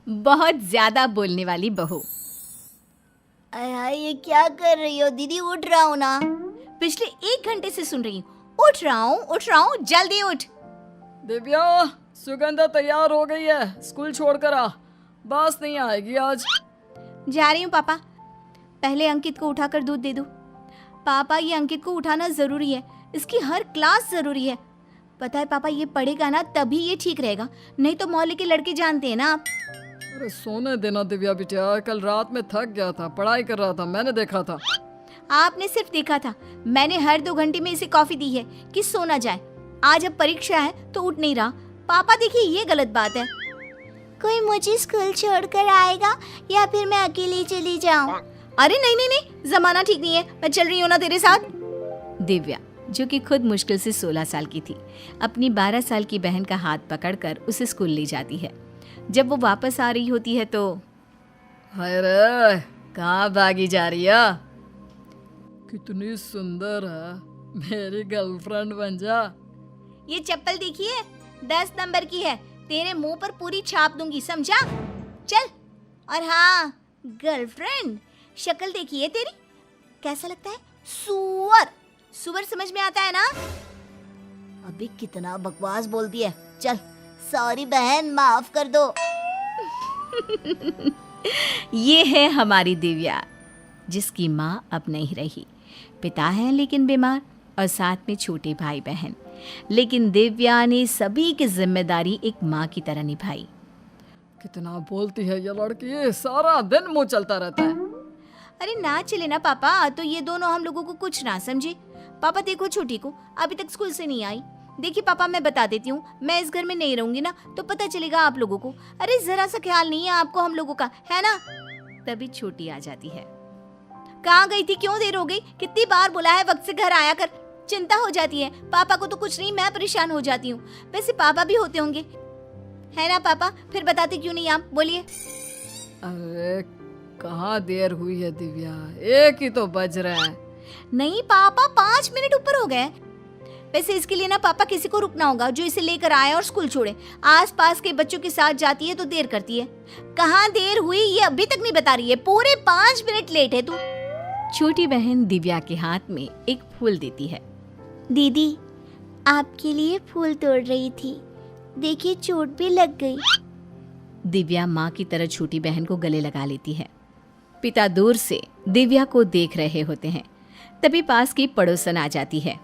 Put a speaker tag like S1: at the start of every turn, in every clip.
S1: बहुत ज्यादा बोलने वाली बहू।
S2: अरे ये क्या कर रही हो दीदी? उठ रहा हूँ ना।
S1: पिछले 1 घंटे से सुन रही हूँ, उठ रहा हूँ, जल्दी उठ।
S3: दिव्या, सुगंधा तैयार हो गई है, स्कूल छोड़कर आ, बस नहीं आएगी आज।
S1: जा रही हूँ पापा, पहले अंकित को उठाकर दूध दे दो। पापा ये अंकित को उठाना जरूरी है, इसकी हर क्लास जरूरी है। पता है पापा, ये पढ़ेगा ना तभी ये ठीक रहेगा, नहीं तो मोहल्ले के लड़के जानते हैं ना आप।
S3: अरे सोने देना दिव्या बिटिया, कल रात में थक गया था, पढ़ाई कर रहा था, मैंने देखा था।
S1: आपने सिर्फ देखा था, मैंने हर 2 घंटे में इसे कॉफी दी है कि सोना जाए। आज अब परीक्षा है तो उठ नहीं रहा। पापा देखिए, ये गलत बात है।
S2: कोई मुझे स्कूल छोड़कर आएगा या फिर मैं अकेली चली जाऊं?
S1: अरे नहीं, जमाना ठीक नहीं है, मैं चल रही हूँ ना तेरे साथ। दिव्या, जो कि खुद मुश्किल से 16 साल की थी, अपनी 12 साल की बहन का हाथ पकड़कर उसे स्कूल ले जाती है। जब वो वापस आ रही होती है तो
S3: हाय रे, कहाँ भागी जा रही है? कितनी सुंदर है, मेरी गर्लफ्रेंड बन जा।
S1: ये चप्पल देखिए, 10 नंबर की है, तेरे मुंह पर पूरी छाप दूंगी, समझा? चल। और हाँ, गर्लफ्रेंड, शक्ल देखिए तेरी, कैसा लगता है? सुअर समझ में आता है ना?
S2: अभी कितना बकवास बोलती है। चल, सॉरी बहन, माफ कर दो।
S1: ये है हमारी दिव्या, जिसकी माँ अब नहीं रही। पिता है लेकिन बीमार, और साथ में छोटे भाई बहन। लेकिन दिव्या ने सभी की जिम्मेदारी एक माँ की तरह निभाई।
S3: कितना बोलती है ये लड़की, सारा दिन मुंह चलता रहता है।
S1: अरे ना चले ना पापा, तो ये दोनों हम लोगों को कुछ ना समझे। पापा देखो, छोटी को अभी तक स्कूल से नहीं आई। देखिए पापा, मैं बता देती हूँ, मैं इस घर में नहीं रहूंगी ना तो पता चलेगा आप लोगों को। अरे जरा सा ख्याल नहीं है आपको हम लोगों का, है ना? तभी छोटी आ जाती है। कहाँ गई थी, क्यों देर हो गई? कितनी बार बोला है वक्त से घर आया कर। चिंता हो जाती है, पापा को तो कुछ नहीं, मैं परेशान हो जाती हूँ। वैसे पापा भी होते होंगे, है ना पापा? फिर बताते क्यों नहीं आप, बोलिए।
S3: अरे कहाँ देर हुई है दिव्या, 1 ही तो बज रहा है।
S1: नहीं पापा, 5 मिनट ऊपर हो गए। वैसे इसके लिए ना पापा किसी को रुकना होगा जो इसे लेकर आए और स्कूल छोड़े। आसपास के बच्चों के साथ जाती है तो देर करती है। कहाँ देर हुई ये अभी तक नहीं बता रही है, पूरे 5 मिनट लेट है तू। छोटी बहन दिव्या के हाथ में एक फूल देती है।
S2: दीदी, आपके लिए फूल तोड़ रही थी, देखिए चोट भी लग गई।
S1: दिव्या माँ की तरह छोटी बहन को गले लगा लेती है। पिता दूर से दिव्या को देख रहे होते हैं, तभी पास की पड़ोसन आ जाती है।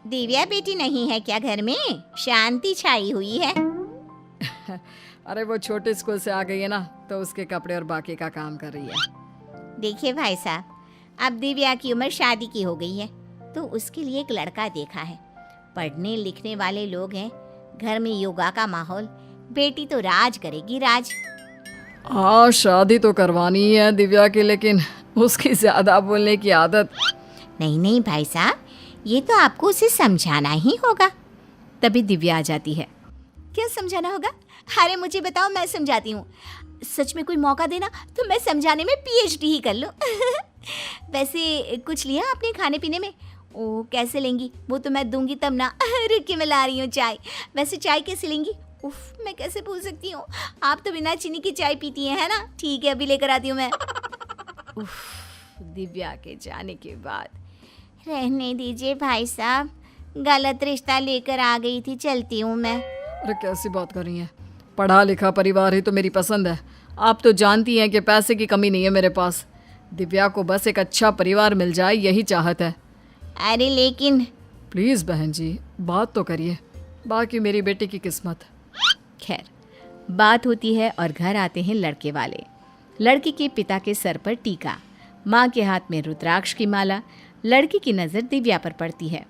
S2: दिव्या बेटी नहीं है क्या घर में? शांति छाई हुई है।
S3: अरे वो छोटे स्कूल से आ गई है ना, तो उसके कपड़े और बाकी का काम कर रही है।
S2: देखिए भाई साहब, अब दिव्या की उम्र शादी की हो गई है तो उसके लिए एक लड़का देखा है। पढ़ने लिखने वाले लोग हैं, घर में योगा का माहौल, बेटी तो राज करेगी, राज।
S3: हाँ, शादी तो करवानी है दिव्या की, लेकिन उसकी ज्यादा बोलने की आदत।
S2: नहीं भाई साहब, ये तो आपको उसे समझाना ही होगा।
S1: तभी दिव्या आ जाती है। क्या समझाना होगा? अरे मुझे बताओ, मैं समझाती हूँ। सच में कोई मौका देना तो मैं समझाने में पीएचडी ही कर लूँ। वैसे कुछ लिया आपने खाने पीने में? ओ कैसे लेंगी, वो तो मैं दूंगी तब ना। रुक के मैं ला रही हूँ चाय। वैसे चाय कैसे लेंगी? उफ, मैं कैसे भूल सकती हूँ, आप तो बिना चीनी की चाय पीती हैं, है ना? ठीक है, अभी लेकर आती हूँ मैं। उफ, दिव्या के जाने के बाद।
S2: रहने दीजिए भाई साहब, गलत रिश्ता लेकर आ गई थी, चलती हूँ मैं।
S3: अरे कैसी बात कर रही हैं, पढ़ा लिखा परिवार ही तो मेरी पसंद है। आप तो जानती हैं कि पैसे की कमी नहीं है मेरे पास। दिव्या को बस एक अच्छा परिवार मिल जाए, यही चाहत है।
S2: अरे लेकिन
S3: प्लीज़ बहन जी, बात तो करिए, बाकी मेरी बेटी की किस्मत।
S1: खैर, बात होती है और घर आते हैं लड़के वाले। लड़की के पिता के सर पर टीका, माँ के हाथ में रुद्राक्ष की माला। लड़की की नज़र दिव्या पर पड़ती है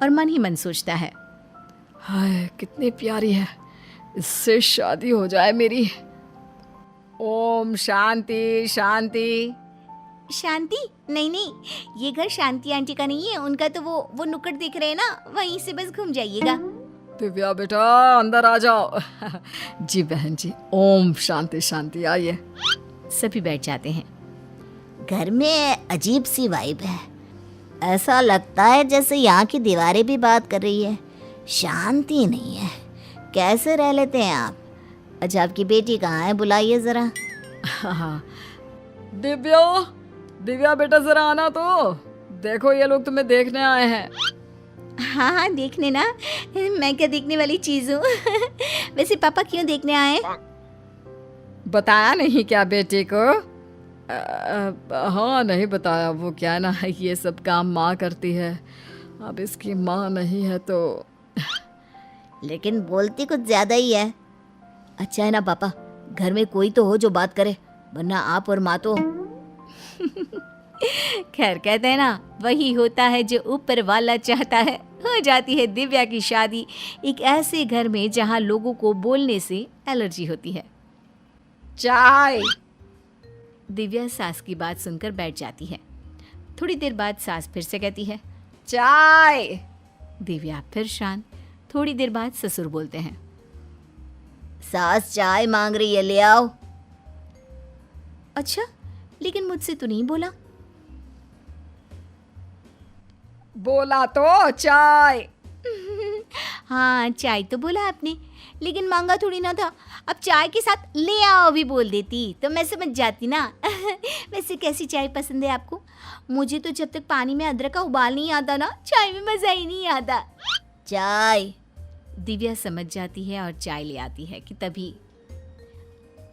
S1: और मन ही मन सोचता है,
S3: हाय कितनी प्यारी है, इससे शादी हो जाए मेरी। ओम शांति शांति।
S1: शांति? नहीं, ये घर शांति आंटी का नहीं है, उनका तो वो नुक्कड़ दिख रहे हैं ना, वहीं से बस घूम जाइएगा।
S3: दिव्या बेटा अंदर आ जाओ। जी बहन जी, ओम शांति शांति, आइए।
S1: सभी बैठ जाते हैं।
S2: घर में अजीब सी वाइब है, ऐसा लगता है जैसे यहाँ की दीवारें भी बात कर रही है। शांति नहीं है, कैसे रह लेते हैं आप? अच्छा, आपकी बेटी कहाँ है? बुलाइए जरा।
S3: हाँ, दिव्या, दिव्या बेटा जरा आना तो। देखो ये लोग तुम्हें देखने आए हैं।
S2: हाँ हाँ, देखने ना, मैं क्या देखने वाली चीज हूँ? वैसे पापा क्यों देखने आए?
S3: बताया नहीं क्या बेटे को? हाँ नहीं बताया। वो क्या ना, ये सब काम माँ करती है, अब इसकी माँ नहीं है तो।
S2: लेकिन बोलती कुछ ज्यादा ही है। अच्छा है ना पापा, घर में कोई तो हो जो बात करे, वरना आप और माँ तो।
S1: खैर, कहते हैं ना, वही होता है जो ऊपर वाला चाहता है। हो जाती है दिव्या की शादी एक ऐसे घर में जहां लोगों को बोलने से एलर्जी होती है।
S3: चाय।
S1: दिव्या सास की बात सुनकर बैठ जाती है। थोड़ी देर बाद सास फिर से कहती है,
S3: चाय।
S1: दिव्या फिर शांत। थोड़ी देर बाद ससुर बोलते हैं,
S2: सास चाय मांग रही है, ले आओ।
S1: अच्छा, लेकिन मुझसे तो नहीं बोला।
S3: बोला तो चाय।
S1: हाँ, चाय तो बोला आपने, लेकिन मांगा थोड़ी ना था। अब चाय के साथ ले आओ भी बोल देती तो मैं समझ जाती ना। वैसे कैसी चाय पसंद है आपको? मुझे तो जब तक पानी में अदरक का उबाल नहीं आता ना, चाय में मज़ा ही नहीं आता।
S2: चाय।
S1: दिव्या समझ जाती है और चाय ले आती है कि तभी,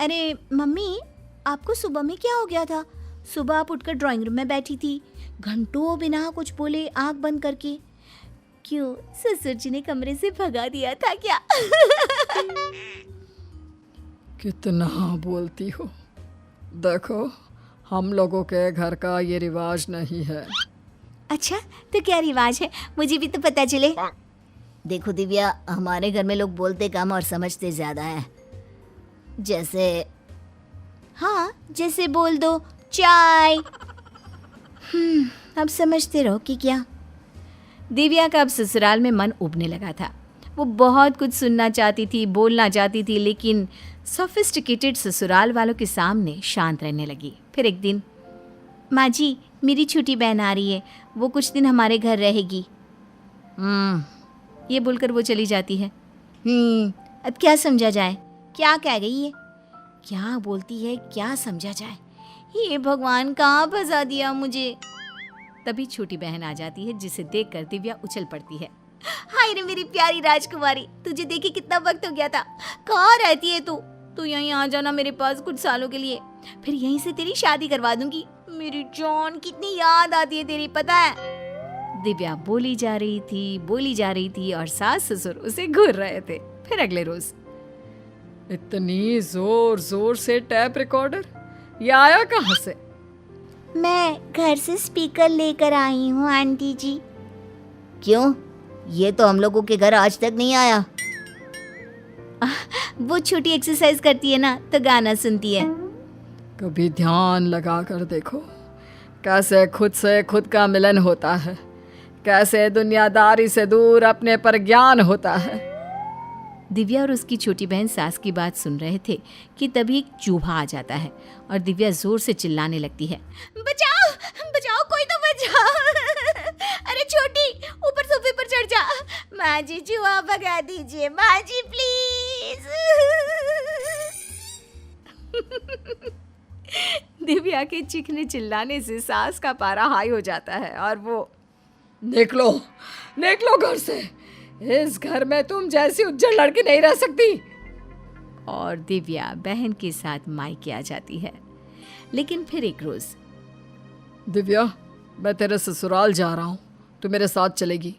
S1: अरे मम्मी, आपको सुबह में क्या हो गया था? सुबह आप उठकर ड्राइंग रूम में बैठी थी, घंटों बिना कुछ बोले आंख बंद करके। क्यों, ससुर जी ने कमरे से भगा दिया था क्या?
S3: कितना बोलती हो। देखो, हम लोगों के घर का ये रिवाज नहीं है।
S1: अच्छा, तो क्या रिवाज है? मुझे भी तो पता चले।
S2: देखो दिव्या, हमारे घर में लोग बोलते कम और समझते ज्यादा हैं। जैसे
S1: हाँ, जैसे बोल दो चाय। अब समझते रहो कि क्या। दिव्या का अब ससुराल में मन उबने लगा था। वो बहुत कुछ सुनना चाहती थी, बोलना चाहती थी, लेकिन सोफिस्टिकेटेड ससुराल वालों के सामने शांत रहने लगी। फिर एक दिन, माँ जी, मेरी छोटी बहन आ रही है, वो कुछ दिन हमारे घर रहेगी। ये बोलकर वो चली जाती है। अब क्या समझा जाए? क्या कह गई है? क्या बोलती है? क्या समझा जाए? हे भगवान, कहाँ फंसा दिया मुझे। तभी छोटी बहन आ जाती है, जिसे देखकर दिव्या उछल पड़ती है। हाय रे मेरी प्यारी राजकुमारी, तुझे देखे कितना वक्त हो गया था। कहाँ रहती है तू? तू यहीं आ जाना मेरे पास कुछ सालों के लिए, फिर यहीं से तेरी शादी करवा दूंगी। मेरी जान, कितनी याद आती है तेरी, पता है। दिव्या बोली जा रही थी और सास ससुर उसे घूर रहे थे। फिर अगले रोज,
S3: इतनी जोर जोर से टैप रिकॉर्डर, ये आया कहाँ से?
S2: मैं घर से स्पीकर लेकर आई हूँ आंटी जी। क्यों? ये तो हम लोगों के घर आज तक नहीं आया।
S1: वो छोटी एक्सरसाइज करती है ना, तो गाना सुनती है।
S3: कभी ध्यान लगा कर देखो, कैसे खुद से खुद का मिलन होता है, कैसे दुनियादारी से दूर अपने पर ज्ञान होता है।
S1: दिव्या और उसकी छोटी बहन सास की बात सुन रहे थे कि तभी एक चूहा आ जाता है और दिव्या जोर से चिल्लाने लगती है, बचाओ बचाओ, कोई तो बचाओ। अरे छोटी, ऊपर सोफे पर चढ़ जा। माँ जी, चूहा भगा दीजिए, माँ जी प्लीज। दिव्या के चीखने चिल्लाने से सास का पारा हाई हो जाता है और वो,
S3: निकलो निकलो घर से, इस घर में तुम जैसी उज्जड़ लड़की नहीं रह सकती।
S1: और दिव्या बहन के साथ मायके आ जाती है। लेकिन फिर एक रोज,
S3: दिव्या, मैं तेरे ससुराल जा रहा हूँ, तू मेरे साथ चलेगी?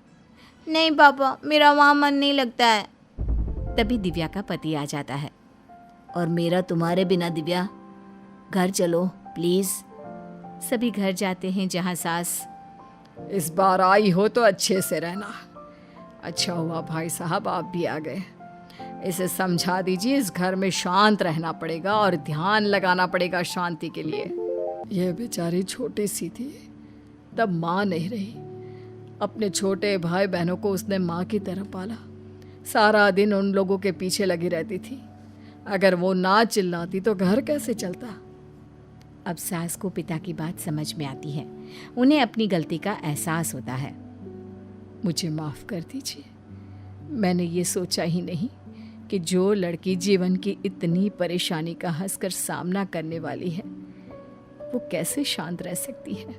S1: नहीं पापा, मेरा वहाँ मन नहीं लगता है। तभी दिव्या का पति आ जाता है।
S2: और मेरा तुम्हारे बिना दिव्या, घर चलो प्लीज।
S1: सभी घर जाते हैं जहाँ सास,
S3: इस बार आई हो तो अच्छे से रहना। अच्छा हुआ भाई साहब आप भी आ गए। इसे समझा दीजिए, इस घर में शांत रहना पड़ेगा और ध्यान लगाना पड़ेगा शांति के लिए। ये बेचारी छोटी सी थी, तब माँ नहीं रही। अपने छोटे भाई बहनों को उसने माँ की तरह पाला। सारा दिन उन लोगों के पीछे लगी रहती थी। अगर वो ना चिल्लाती तो घर कैसे चलता।
S1: अब सास को पिता की बात समझ में आती है। उन्हें अपनी गलती का एहसास होता है।
S3: मुझे माफ़ कर दीजिए, मैंने ये सोचा ही नहीं कि जो लड़की जीवन की इतनी परेशानी का हंसकर सामना करने वाली है वो कैसे शांत रह सकती है।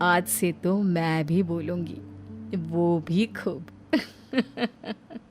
S3: आज से तो मैं भी बोलूंगी, वो भी खूब।